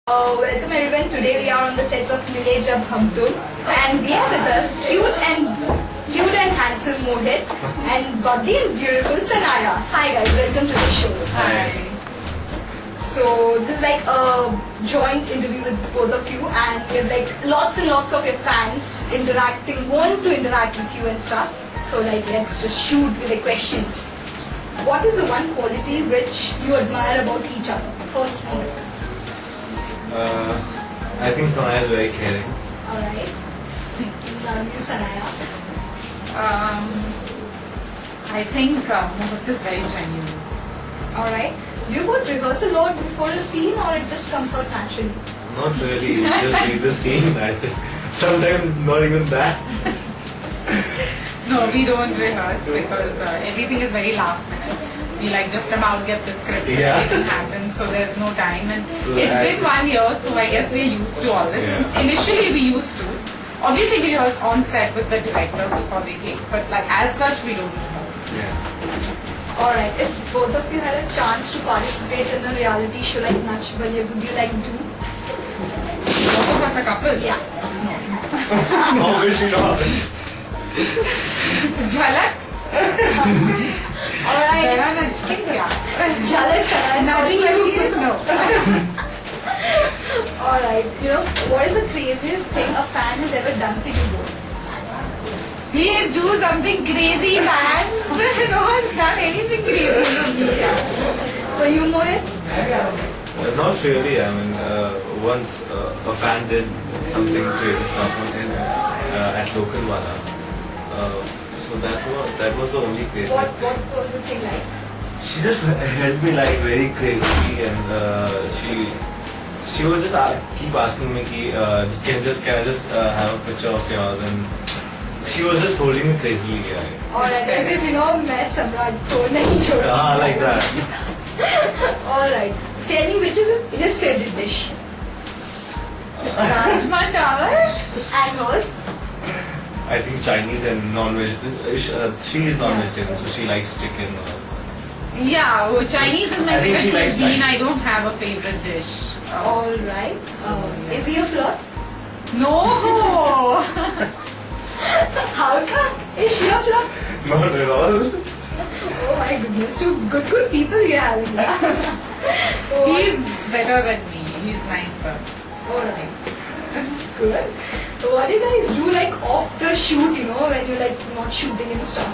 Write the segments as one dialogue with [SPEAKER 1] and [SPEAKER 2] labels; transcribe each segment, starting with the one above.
[SPEAKER 1] Welcome everyone. Today we are on the sets of Mile Jab Hum Tum, and we have with us cute and handsome Mohit and bubbly and beautiful Sanaya. Hi guys, welcome to the show.
[SPEAKER 2] Hi.
[SPEAKER 1] So this is like a joint interview with both of you, and we have like lots and lots of your fans want to interact with you and stuff. So like let's just shoot with the questions. What is the one quality which you admire about each other? First Mohit.
[SPEAKER 2] I think Sanaya is very caring.
[SPEAKER 1] Alright. Love you, Sanaya.
[SPEAKER 3] I think Mohit is very genuine.
[SPEAKER 1] Alright. Do you both rehearse a lot before a scene, or it just comes out naturally?
[SPEAKER 2] Not really, just read the scene, I think. Sometimes not even that.
[SPEAKER 3] No, we don't rehearse because everything is very last minute. We like just about get the script and
[SPEAKER 2] Yeah.
[SPEAKER 3] everything happens, so there's no time. And
[SPEAKER 2] So
[SPEAKER 3] it's been 1 year, so I guess we're used to all this.
[SPEAKER 2] Yeah.
[SPEAKER 3] Initially we used to. Obviously we rehearse on set with the director before we take, but like as such we don't rehearse.
[SPEAKER 2] Yeah.
[SPEAKER 1] Alright. If both of you had a chance to participate in a reality show like Nach Baliye, would you like to?
[SPEAKER 3] Both of us a couple?
[SPEAKER 1] Yeah.
[SPEAKER 2] Obviously not.
[SPEAKER 3] Jhalak?
[SPEAKER 1] Alright.
[SPEAKER 3] Zara nachke kya?
[SPEAKER 1] Jhalak, Sanaya.
[SPEAKER 3] Nudging like it? No.
[SPEAKER 1] Alright. You know, what is the craziest thing a fan has ever done for you both?
[SPEAKER 3] Please do something crazy, man. No one's done anything crazy for me.
[SPEAKER 1] For you, Mohit?
[SPEAKER 2] Not really, I mean, once a fan did something crazy stuff at Lokalwala. So that was the only crazy
[SPEAKER 1] What
[SPEAKER 2] thing.
[SPEAKER 1] was the thing like?
[SPEAKER 2] She just held me like very crazily, and she would just keep asking me, can I just have a picture of yours, and she was just holding me crazily. Yeah.
[SPEAKER 1] Alright, as if you know, मैं सम्राट को नहीं छोड़ा.
[SPEAKER 2] Ah, like that.
[SPEAKER 1] Alright. Tell me which is his favorite dish?
[SPEAKER 3] Rajma chawal?
[SPEAKER 1] And hers?
[SPEAKER 2] I think Chinese and non-veg. She is non-vegetarian, so she likes chicken.
[SPEAKER 3] Yeah, well, Chinese is my
[SPEAKER 2] I think she
[SPEAKER 3] favorite
[SPEAKER 2] likes
[SPEAKER 3] cuisine.
[SPEAKER 2] Chinese.
[SPEAKER 3] I don't have a favorite dish.
[SPEAKER 1] Alright. Is he a flirt?
[SPEAKER 3] No!
[SPEAKER 1] How come? Is she a flirt?
[SPEAKER 2] Not at all.
[SPEAKER 1] Oh my goodness, two good people you're having. Oh,
[SPEAKER 3] He's better than me. He's nicer.
[SPEAKER 1] alright. Good. So what do you guys do like off the shoot, you know, when you're like not shooting and stuff?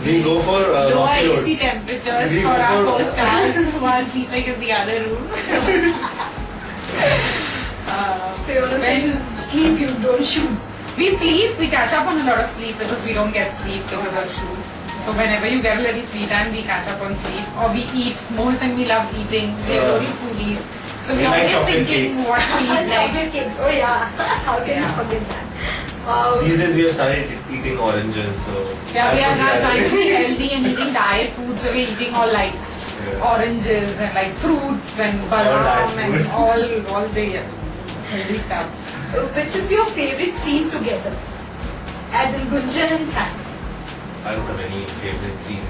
[SPEAKER 2] We go for
[SPEAKER 3] Lower
[SPEAKER 2] Rocky Road.
[SPEAKER 3] AC temperatures
[SPEAKER 2] We
[SPEAKER 3] for
[SPEAKER 2] go
[SPEAKER 3] our
[SPEAKER 2] for-
[SPEAKER 3] co-stars who are sleeping in the other room.
[SPEAKER 1] So you want to say you sleep, you don't shoot.
[SPEAKER 3] We sleep, we catch up on a lot of sleep because we don't get sleep because of shoot. So whenever you get a little free time, we catch up on sleep. Or we eat. Mohit and we love eating. We're very foodies. So
[SPEAKER 2] We
[SPEAKER 3] we're
[SPEAKER 2] like
[SPEAKER 3] always
[SPEAKER 2] chocolate
[SPEAKER 3] thinking
[SPEAKER 2] cakes.
[SPEAKER 3] what to eat
[SPEAKER 1] Chocolate
[SPEAKER 3] next.
[SPEAKER 1] cakes. Oh yeah. How can you forget that?
[SPEAKER 2] These days we have started eating oranges, so.
[SPEAKER 3] Yeah, we
[SPEAKER 2] that's
[SPEAKER 3] are
[SPEAKER 2] what
[SPEAKER 3] now trying to be
[SPEAKER 2] doing.
[SPEAKER 3] healthy and eating diet food. So we're eating all like
[SPEAKER 2] Yeah.
[SPEAKER 3] oranges and like fruits and
[SPEAKER 2] diet
[SPEAKER 3] badam and
[SPEAKER 2] food.
[SPEAKER 3] all the healthy stuff.
[SPEAKER 1] Which is your favorite scene together? As in Gunjan and Sam.
[SPEAKER 2] I don't have any favorite scene.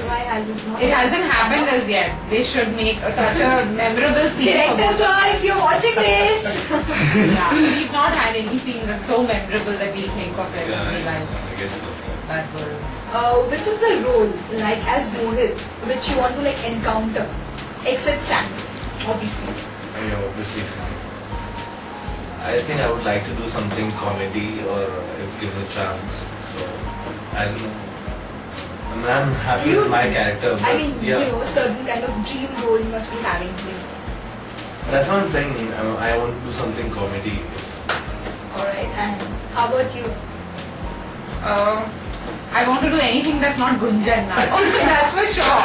[SPEAKER 1] Why has it not?
[SPEAKER 3] It hasn't happened as yet. They should make such a memorable scene. for
[SPEAKER 1] Director
[SPEAKER 3] both.
[SPEAKER 1] sir, if you're watching this.
[SPEAKER 3] Yeah, we've not had any scene that's so memorable that we'll think of it
[SPEAKER 2] Yeah,
[SPEAKER 3] and be like,
[SPEAKER 2] I guess so.
[SPEAKER 3] that was.
[SPEAKER 1] Which is the role, like as Mohit, which you want to like encounter, except Sam, obviously.
[SPEAKER 2] I mean, obviously, I think I would like to do something comedy or if given a chance. So, I don't know. I mean, I'm happy with my character. But
[SPEAKER 1] I mean,
[SPEAKER 2] yeah,
[SPEAKER 1] you know, certain kind of dream role you must be having.
[SPEAKER 2] that's what I'm saying. I want to do something comedy.
[SPEAKER 1] Alright, and how about you?
[SPEAKER 3] I want to do anything that's not Gunjan now. That's for sure.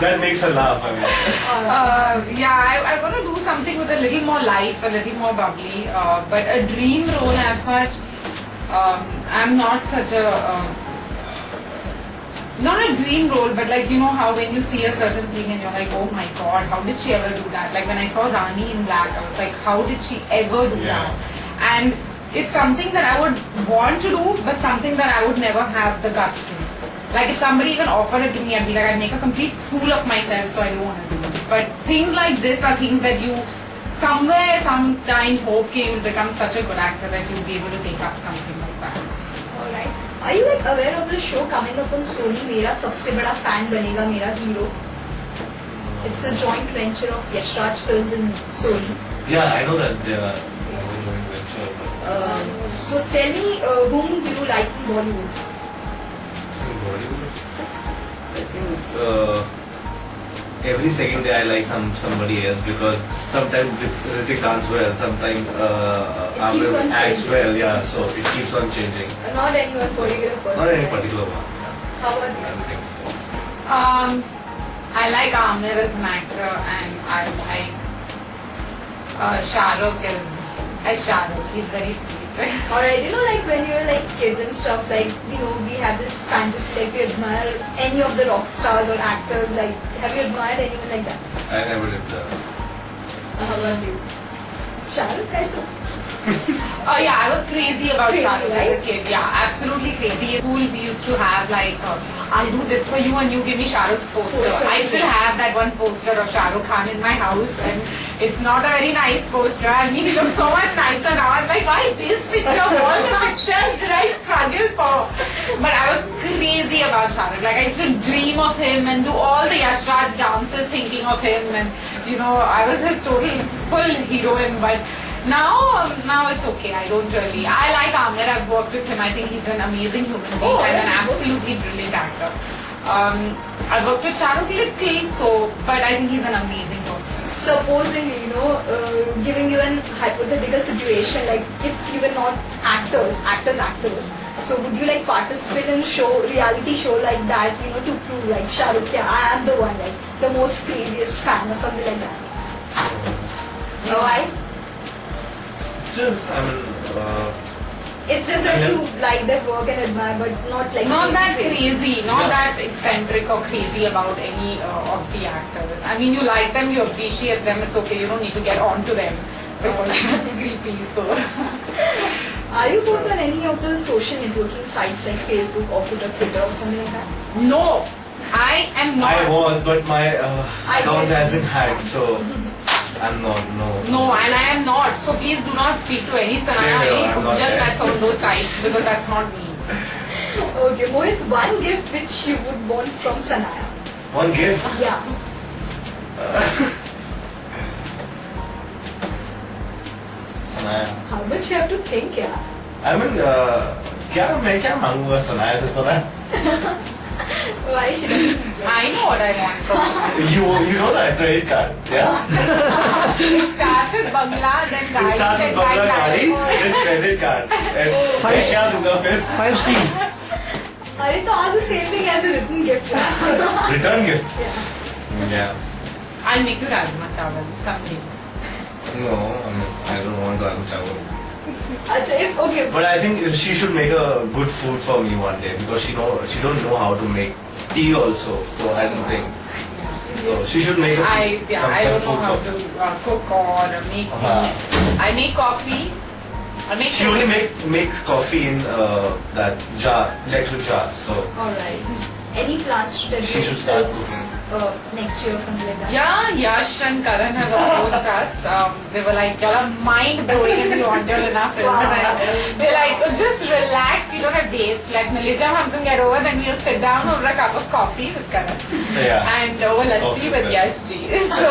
[SPEAKER 2] That makes her laugh. I mean,
[SPEAKER 3] Yeah, I want to do something with a little more life, a little more bubbly. But a dream role as such, I'm not such a. Not a dream role, but like you know how when you see a certain thing and you're like, oh my god, how did she ever do that? Like when I saw Rani in Black, I was like, how did she ever do
[SPEAKER 2] Yeah.
[SPEAKER 3] that? And it's something that I would want to do, but something that I would never have the guts to do. Like if somebody even offered it to me, I'd be like, I'd make a complete fool of myself, so I don't want to do it. But things like this are things that you somewhere, sometime hope that you'll become such a good actor that you'll be able to take up something like that.
[SPEAKER 1] Alright. Are you like aware of the show coming up on Sony? मेरा सबसे बड़ा fan बनेगा मेरा hero. It's a joint venture of Yash Raj Films and Sony.
[SPEAKER 2] Yeah, I know that they are a joint venture. But
[SPEAKER 1] So tell me, whom do you like in Bollywood?
[SPEAKER 2] in Bollywood, I think every second day I like somebody else because sometimes Hrithik dance well, sometimes
[SPEAKER 1] keeps on
[SPEAKER 2] Amir acts
[SPEAKER 1] changing.
[SPEAKER 2] well. Yeah, so it keeps on changing.
[SPEAKER 1] Not any one particular person.
[SPEAKER 2] Not any
[SPEAKER 1] right?
[SPEAKER 2] particular one. Yeah,
[SPEAKER 1] How about
[SPEAKER 2] I
[SPEAKER 1] you?
[SPEAKER 2] don't think so.
[SPEAKER 3] I like Amir as an actor, and I like Shah Rukh as Shah Rukh. He's very sweet.
[SPEAKER 1] Alright, you know, like when you're like kids and stuff, like, you know, we have this fantasy, like we admire any of the rock stars or actors. Like, have you admired anyone like that?
[SPEAKER 2] I never did that.
[SPEAKER 1] How about you? Shah Rukh, I saw.
[SPEAKER 3] Oh yeah, I was crazy about
[SPEAKER 1] Crazy,
[SPEAKER 3] Shah Rukh as
[SPEAKER 1] right?
[SPEAKER 3] a kid. Yeah, absolutely crazy. At school, we used to have like, I'll do this for you and you give me Shah Rukh's poster.
[SPEAKER 1] Poster,
[SPEAKER 3] I still
[SPEAKER 1] yeah.
[SPEAKER 3] have that one poster of Shah Rukh Khan in my house, and it's not a very nice poster. I mean, he looks so much nicer now. I'm like, why this picture? All the pictures did I struggle for? But I was crazy about Shah Rukh. Like, I used to dream of him and do all the Yash Raj dances thinking of him, and you know, I was his total full heroine. But now it's okay. I don't really. I like Amir. I've worked with him. I think he's an amazing human being
[SPEAKER 1] Oh,
[SPEAKER 3] and an
[SPEAKER 1] yeah.
[SPEAKER 3] absolutely brilliant actor. I worked with Shah Rukh little, so but I think he's an amazing person.
[SPEAKER 1] Supposing, you know, giving you an hypothetical situation, like if you were not actors, so would you like participate in a show, reality show like that, you know, to prove like Shah Rukh, yeah, I am the one, like the most craziest fan or something like that? Why?
[SPEAKER 2] Just, I mean,
[SPEAKER 1] It's just that you like their work and admire, but not like
[SPEAKER 3] Not that crazy, not
[SPEAKER 2] Yeah.
[SPEAKER 3] that eccentric or crazy about any of the actors. I mean, you like them, you appreciate them, it's okay, you don't need to get on to them because that's creepy. So,
[SPEAKER 1] Are you both on any of the social networking sites like Facebook or Twitter or something like that?
[SPEAKER 3] no, I am not.
[SPEAKER 2] I was, but my
[SPEAKER 1] I
[SPEAKER 2] account
[SPEAKER 1] guess-
[SPEAKER 2] has been hacked, so I'm not. No.
[SPEAKER 3] No, and I am not. So please do not speak to any
[SPEAKER 2] Same
[SPEAKER 3] Sanaya,
[SPEAKER 2] here,
[SPEAKER 3] any
[SPEAKER 2] I'm not
[SPEAKER 3] Gunjan
[SPEAKER 2] there.
[SPEAKER 3] that's on those sites because that's not me.
[SPEAKER 1] Okay, Mohit, one gift which you would want from Sanaya.
[SPEAKER 2] One gift.
[SPEAKER 1] Yeah. How much you have to think, yeah?
[SPEAKER 2] I mean, मैं क्या मांगूंगा सनाया से Sanaya?
[SPEAKER 1] Why should I?
[SPEAKER 3] I know what I want from Sanaya.
[SPEAKER 2] You know that credit card, yeah?
[SPEAKER 3] It starts with Bangla, then
[SPEAKER 2] It
[SPEAKER 3] Gaड़ी,
[SPEAKER 2] starts
[SPEAKER 3] then
[SPEAKER 2] with Bangla गाड़ी,
[SPEAKER 3] Gaड़ी.
[SPEAKER 2] then credit card. And मैं क्या दूंगा फिर?
[SPEAKER 4] 5C.
[SPEAKER 1] Are to ask the same thing as a written gift. Yeah.
[SPEAKER 2] Return gift. Yeah.
[SPEAKER 3] I'll make you Rajma Chawal someday.
[SPEAKER 2] No, I don't want to answer.
[SPEAKER 1] Achha, if, okay,
[SPEAKER 2] But I think she should make a good food for me one day because she don't know how to make tea also. So I don't think. So she should make
[SPEAKER 3] I don't know
[SPEAKER 2] food
[SPEAKER 3] how
[SPEAKER 2] for me.
[SPEAKER 3] to cook or make tea. I make coffee. I make
[SPEAKER 2] She only
[SPEAKER 3] toast.
[SPEAKER 2] makes coffee in that jar, electric jar. So
[SPEAKER 1] alright. Any plans to
[SPEAKER 2] She
[SPEAKER 1] debut
[SPEAKER 2] should start
[SPEAKER 1] films next year or something like that?
[SPEAKER 3] Yeah, Yash and Karan have approached us. They were like, y'all are mind blowing if you want your enough films.
[SPEAKER 1] Wow.
[SPEAKER 3] And they're like, oh, just relax, we don't have dates. Like, Malaysia, hum can get over, then we'll sit down over a cup of coffee with Karan.
[SPEAKER 2] yeah.
[SPEAKER 3] And over lassi
[SPEAKER 2] Okay,
[SPEAKER 3] with
[SPEAKER 2] that's-
[SPEAKER 3] Yash ji. So,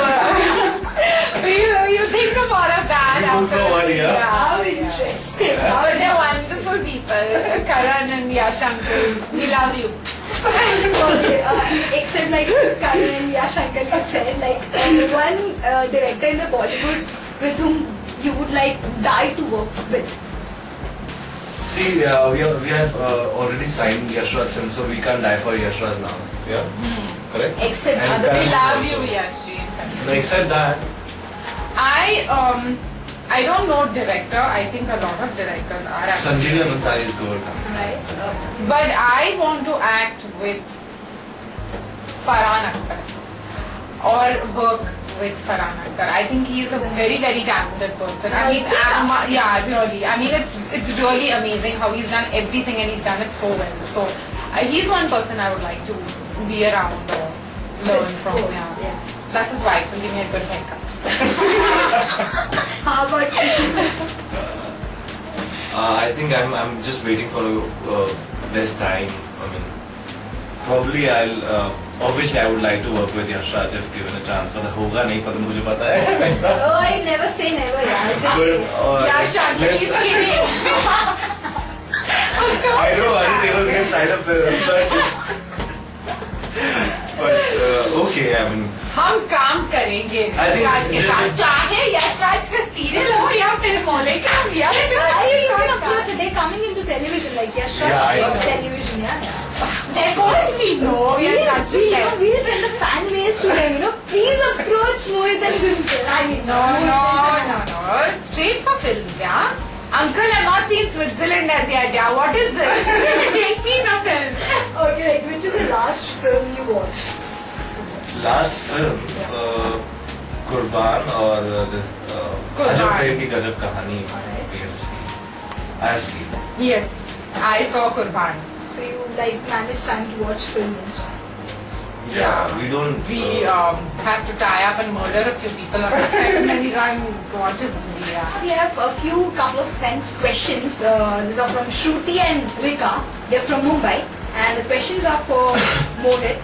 [SPEAKER 3] you think of all of that.
[SPEAKER 2] You go for
[SPEAKER 3] after-
[SPEAKER 2] one, yeah?
[SPEAKER 1] How interesting. How
[SPEAKER 3] But they're wonderful people. Karan and Yash uncle, we love you.
[SPEAKER 1] Okay, except like Karan and Yash uncle, you said like one director in the Bollywood with whom you would like die to work with.
[SPEAKER 2] See, we have already signed Yash Raj film, so we can't die for Yash Raj now. Yeah, correct.
[SPEAKER 1] Except
[SPEAKER 2] And
[SPEAKER 1] other
[SPEAKER 3] We
[SPEAKER 2] Karan
[SPEAKER 3] love
[SPEAKER 2] also.
[SPEAKER 3] you, Yash ji. and Karan.
[SPEAKER 2] No, except that.
[SPEAKER 3] I don't know director. I think a lot of directors are actually.
[SPEAKER 2] Sanjeevi Bhansali is good.
[SPEAKER 1] right?
[SPEAKER 3] But I want to act with Farhan Akhtar or work with Farhan Akhtar. I think he is a very, very talented person. I mean, yeah, really. I mean, it's really amazing how he's done everything and he's done it so well. So he's one person I would like to be around or learn from.
[SPEAKER 1] Both,
[SPEAKER 3] Yeah.
[SPEAKER 1] yeah.
[SPEAKER 3] Plus his wife will give me a good haircut.
[SPEAKER 1] How about you?
[SPEAKER 2] I think I'm just waiting for a best time. I mean, probably obviously I would like to work with Yash Raj if given a chance, but होगा नहीं पता मुझे पता है ऐसा.
[SPEAKER 1] Oh, I never say never, yeah. It's just
[SPEAKER 2] But,
[SPEAKER 3] Yash Raj,
[SPEAKER 2] let's-
[SPEAKER 3] he's kidding.
[SPEAKER 2] I know I didn't even get signed up for it, but okay, I mean.
[SPEAKER 3] हम काम करेंगे
[SPEAKER 2] I think
[SPEAKER 3] यश राज के
[SPEAKER 2] just-
[SPEAKER 3] साथ, चाहे यश राज का serial हो या फिर मोले का यश राज
[SPEAKER 1] I
[SPEAKER 3] के
[SPEAKER 1] you can
[SPEAKER 3] साथ
[SPEAKER 1] approach it. They're coming into television like Yash Raj
[SPEAKER 2] Yeah, I know.
[SPEAKER 1] television, yeah.
[SPEAKER 3] Of course we know we are touch with them.
[SPEAKER 1] We'll send a fan mails to them, please approach Mohit and Gunjan. I mean,
[SPEAKER 3] No,
[SPEAKER 1] Mohit
[SPEAKER 3] no,
[SPEAKER 1] and Sanjana.
[SPEAKER 3] no. Straight for films, yeah? Uncle, I've not seen Switzerland as yet, yeah? What is this? Take me in a film.
[SPEAKER 1] Okay, like, which is the last film you watched?
[SPEAKER 2] Last film, कुर्बान और this अजब प्रेम की गजब कहानी.
[SPEAKER 1] Alright.
[SPEAKER 2] We have seen. I have seen.
[SPEAKER 3] Yes, I saw Kurban.
[SPEAKER 1] So you like managed time to watch film and stuff.
[SPEAKER 2] Yeah, we don't.
[SPEAKER 3] We have to tie up and murder a few people on the set and then we go and watch a movie, yeah.
[SPEAKER 1] We have a couple of friends' questions. These are from Shruti and Rika. They're from Mumbai, and the questions are for Mohit.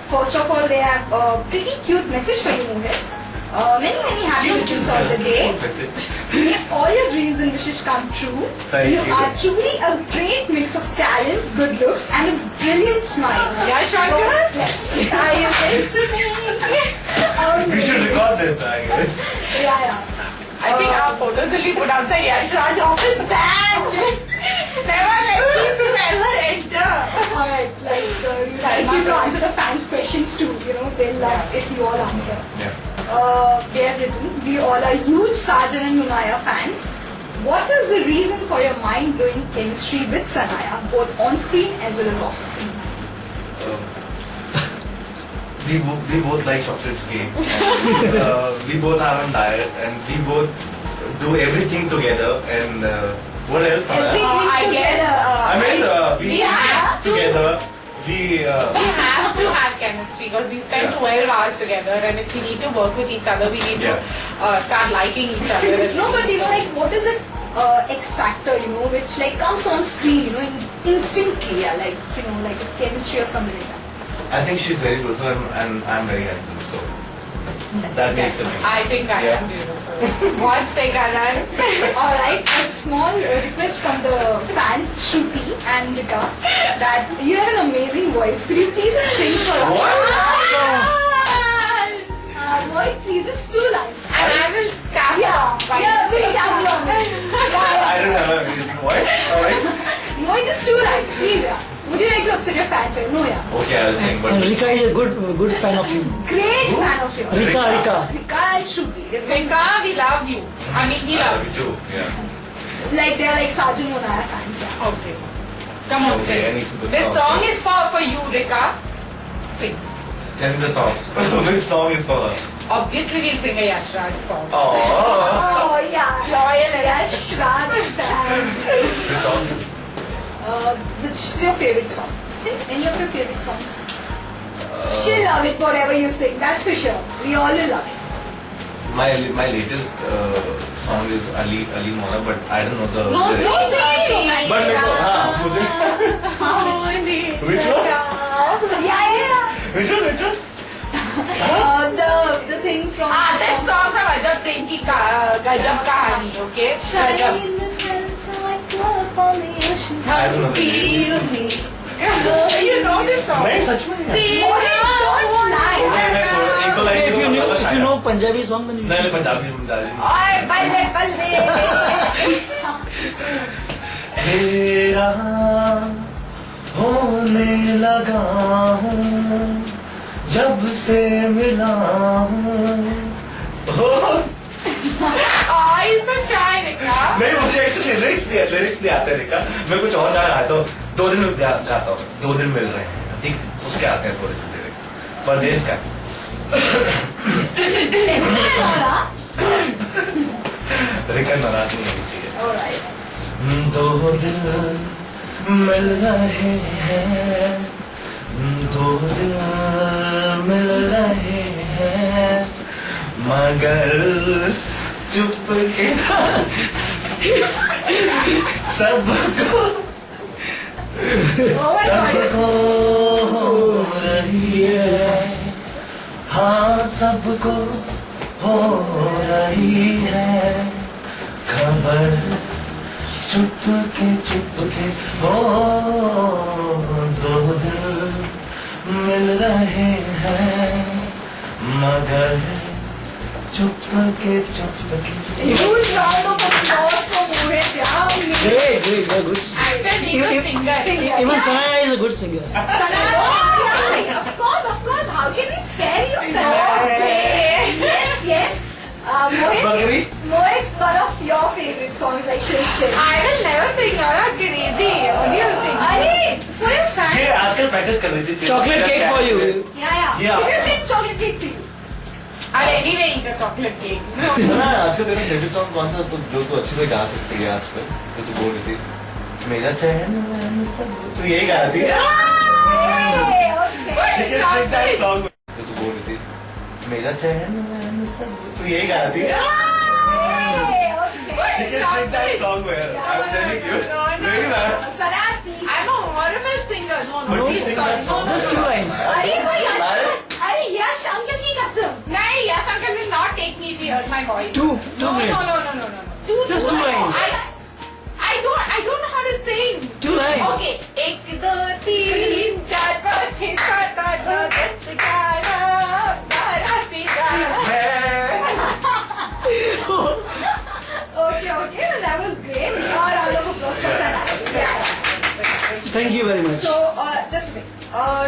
[SPEAKER 1] First of all, they have a pretty cute message for you, Mohit. Many happy returns of the day. May all your dreams and wishes come true.
[SPEAKER 2] Thank you.
[SPEAKER 1] are truly a great mix of talent, good looks, and a brilliant smile.
[SPEAKER 3] Yeah, Shankar?
[SPEAKER 1] God bless.
[SPEAKER 3] Are you listening?
[SPEAKER 2] We should record this, I guess.
[SPEAKER 1] Yeah.
[SPEAKER 3] I think our photos will be put outside Yash Raj office. Banned! Never let these ever enter.
[SPEAKER 1] Alright, like, you like you to answer the fans' questions too, they love if you all answer.
[SPEAKER 2] Yeah.
[SPEAKER 1] They have written, we all are huge Sajan and Munaya fans. What is the reason for your mind-blowing chemistry with Sanaya, both on screen as well as off screen?
[SPEAKER 2] We both like chocolates cake. And, we both are on diet, and we both do everything together. And what else?
[SPEAKER 1] Everything
[SPEAKER 3] I guess,
[SPEAKER 1] together.
[SPEAKER 2] I mean, we
[SPEAKER 3] Yeah.
[SPEAKER 2] eat together. We.
[SPEAKER 3] We have to have chemistry because we spend
[SPEAKER 2] Yeah.
[SPEAKER 3] 12 hours together, and if we need to work with each other, we need
[SPEAKER 2] Yeah.
[SPEAKER 3] to start liking each other.
[SPEAKER 1] No, but like, what is it? X factor, which like comes on screen, instantly, yeah, like like a chemistry or something like that.
[SPEAKER 2] I think she's very beautiful, and I'm very handsome. So that makes the thing.
[SPEAKER 3] I think I
[SPEAKER 2] Yeah.
[SPEAKER 3] am beautiful. One second,
[SPEAKER 1] Alright, a small request from the fans, Shruti and Rika, that you have an amazing voice. Could you please sing for us?
[SPEAKER 2] What?
[SPEAKER 1] Mohit, please, just 2 lines.
[SPEAKER 3] And I will tap
[SPEAKER 1] Yeah, we'll tap you on it.
[SPEAKER 2] I don't have a reason why. Alright.
[SPEAKER 1] Mohit, just 2 lines, please. Yeah. Would you like to upset your fans? No, yeah.
[SPEAKER 2] Okay, I'll sing, but.
[SPEAKER 4] And Rika is a good fan of you.
[SPEAKER 1] Great fan of yours.
[SPEAKER 4] Rika.
[SPEAKER 1] Rika and Shruti.
[SPEAKER 3] Rika, we love you. I mean, he
[SPEAKER 2] I love
[SPEAKER 3] loves
[SPEAKER 2] you too. Yeah.
[SPEAKER 1] Like, they're like Sajan Munaya fans, yeah.
[SPEAKER 3] you. Okay. Come on,
[SPEAKER 2] Okay, I
[SPEAKER 3] sing.
[SPEAKER 2] need some good
[SPEAKER 3] This
[SPEAKER 2] songs.
[SPEAKER 3] song is for you, Rika. Sing.
[SPEAKER 2] Tell me the song. Which song is for her?
[SPEAKER 3] Obviously, we'll sing a Yash Raj song.
[SPEAKER 2] Oh.
[SPEAKER 1] Oh, yeah.
[SPEAKER 3] Loyal as
[SPEAKER 1] Yash Raj fans.
[SPEAKER 2] Which song?
[SPEAKER 1] Which is your favorite song? Sing any of your favorite songs. She'll love it, whatever you sing, that's for sure. We all will love it.
[SPEAKER 2] My latest song is Ali Mona, but I don't know the.
[SPEAKER 1] No,
[SPEAKER 2] lyrics.
[SPEAKER 1] no, sing it.
[SPEAKER 2] But मुझे which one?
[SPEAKER 1] Yeah.
[SPEAKER 2] Which one?
[SPEAKER 1] The thing from
[SPEAKER 3] that song from Ajab Prem Ki Gajab Kahani, okay?
[SPEAKER 1] Shining
[SPEAKER 3] Gajab.
[SPEAKER 1] in the sun, so I float upon the ocean.
[SPEAKER 2] I don't know the
[SPEAKER 1] Feel
[SPEAKER 2] lyrics.
[SPEAKER 1] me.
[SPEAKER 3] You know this song?
[SPEAKER 2] नहीं सच में नहीं.
[SPEAKER 1] Don't lie.
[SPEAKER 2] मैं थोड़ा एक दो line
[SPEAKER 4] If
[SPEAKER 2] तो
[SPEAKER 4] you
[SPEAKER 2] मतलब
[SPEAKER 4] know
[SPEAKER 2] शायद.
[SPEAKER 4] Punjabi song, then you
[SPEAKER 2] नहीं
[SPEAKER 4] should.
[SPEAKER 2] पंजाबी में बता देंगे.
[SPEAKER 3] Oy, balle, balle.
[SPEAKER 2] तेरा होने लगा हूँ जब से मिला हूँ.
[SPEAKER 3] Oh, he's so shy, Rika.
[SPEAKER 2] नहीं मुझे एक्चुअली लिरिक्स नहीं आते रिका. मैं कुछ और गाना गाता हूँ. 2 दिन में जाता हूँ. 2 दिन मिल रहे हैं. ठीक उसके आते हैं थोड़े से लिरिक्स. परदेश का. रिका नाराज नहीं होनी चाहिए.
[SPEAKER 1] Alright.
[SPEAKER 2] 2 दिन मिल रहे हैं. 2 दिन मिल रहे हैं. मगर चुप के सबको
[SPEAKER 1] Oh my god.
[SPEAKER 2] सबको हो रही है, हाँ सबको हो रही है खबर, चुप के हो दो दिल मिल रहे हैं मगर चुप के
[SPEAKER 1] Huge round of applause for Mohit. Yeah,
[SPEAKER 4] Great, great, very good.
[SPEAKER 3] Actor, being a singer.
[SPEAKER 1] Singer.
[SPEAKER 4] Even Sanaya is a good singer.
[SPEAKER 1] Sanaya, yeah, of course. How can we spare you, Sanaya? Yes.
[SPEAKER 2] Bagri?
[SPEAKER 1] Mohit, one of your favorite songs, like she'll sing.
[SPEAKER 3] I will never sing. You're not crazy. What do you think?
[SPEAKER 1] Arey, for your fans.
[SPEAKER 2] ये आजकल practice कर रही थी
[SPEAKER 4] Chocolate cake for you.
[SPEAKER 1] Yeah.
[SPEAKER 2] Yeah.
[SPEAKER 1] If you sing chocolate cake for you.
[SPEAKER 3] I'll anyway eat a chocolate cake. No.
[SPEAKER 2] ना आजकल तेरा favourite song कौन सा तो जो तू अच्छे से गा सकती है आजकल जो तू बोल रही थी मेरा चैन तू यही गा रही थी
[SPEAKER 1] Hey, okay.
[SPEAKER 2] She can sing that song जो तू बोल रही थी मेरा चैन तू यही गा रही थी
[SPEAKER 1] Hey, okay.
[SPEAKER 2] She can sing that song man I'm telling you really man
[SPEAKER 1] Sanaya, please.
[SPEAKER 3] I'm a horrible singer. No,
[SPEAKER 2] But you
[SPEAKER 3] please,
[SPEAKER 2] sing
[SPEAKER 3] sorry.
[SPEAKER 2] that song.
[SPEAKER 3] No,
[SPEAKER 4] Just two lines.
[SPEAKER 1] Arey, for Yash Uncle ki kasam.
[SPEAKER 3] No, Yash Uncle will not take me if he hears my voice.
[SPEAKER 4] Two
[SPEAKER 3] No.
[SPEAKER 4] minutes.
[SPEAKER 3] No.
[SPEAKER 4] Just two lines.
[SPEAKER 3] I don't know how to sing.
[SPEAKER 4] Two lines.
[SPEAKER 3] Okay. 1, 2, 3, 4, 5, 6, 7, 8, 9, 10, 11, 12.
[SPEAKER 1] Okay, well, that was great. A round of applause for Sanaya. Yeah.
[SPEAKER 4] Thank you very much.
[SPEAKER 1] So, just a second.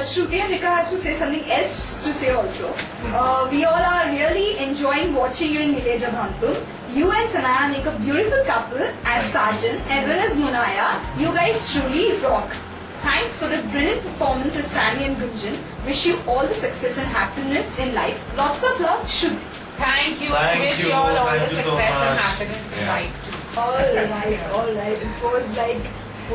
[SPEAKER 1] Shruti and Rika has to say something else to say also. We all are really enjoying watching you in Mile Jab Hum Tum. You and Sanaya make a beautiful couple as Sajan as well as Munaya. You guys truly rock. Thanks for the brilliant performances, Sammy and Gunjan. Wish you all the success and happiness in life. Lots of love, Shruti.
[SPEAKER 3] Thank you.
[SPEAKER 2] Thank
[SPEAKER 3] Wish
[SPEAKER 2] you.
[SPEAKER 3] you all the
[SPEAKER 2] Thank you so
[SPEAKER 3] success and
[SPEAKER 2] much.
[SPEAKER 3] happiness in
[SPEAKER 2] Yeah.
[SPEAKER 3] life.
[SPEAKER 1] All right. It was like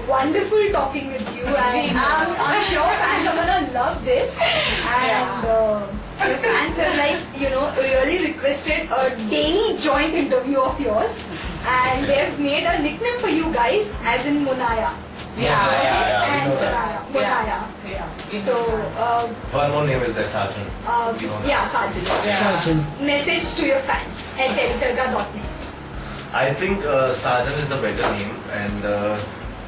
[SPEAKER 1] wonderful talking with you, and I'm sure fans are gonna love this. And your fans have really requested a daily joint interview of yours, and they've made a nickname for you guys, as in Munaya.
[SPEAKER 3] Yeah.
[SPEAKER 1] And
[SPEAKER 2] we know
[SPEAKER 1] Sanaya.
[SPEAKER 2] that.
[SPEAKER 1] Munaya.
[SPEAKER 3] Yeah.
[SPEAKER 1] So,
[SPEAKER 2] One more name is there Sajan We know that.
[SPEAKER 1] yeah, Sajan.
[SPEAKER 4] Sachin.
[SPEAKER 1] Message to your fans at teletarka.net.
[SPEAKER 2] I think Sajan is the better name and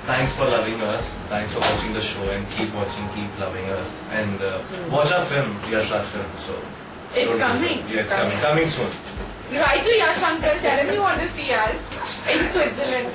[SPEAKER 2] thanks for loving us. Thanks for watching the show and keep watching, keep loving us. And watch our film, Yash Raj film. So
[SPEAKER 3] It's
[SPEAKER 2] don't
[SPEAKER 3] coming.
[SPEAKER 2] forget. Yeah, it's coming. Coming soon.
[SPEAKER 3] Write to Yash Uncle. Tell him you want to see us in Switzerland.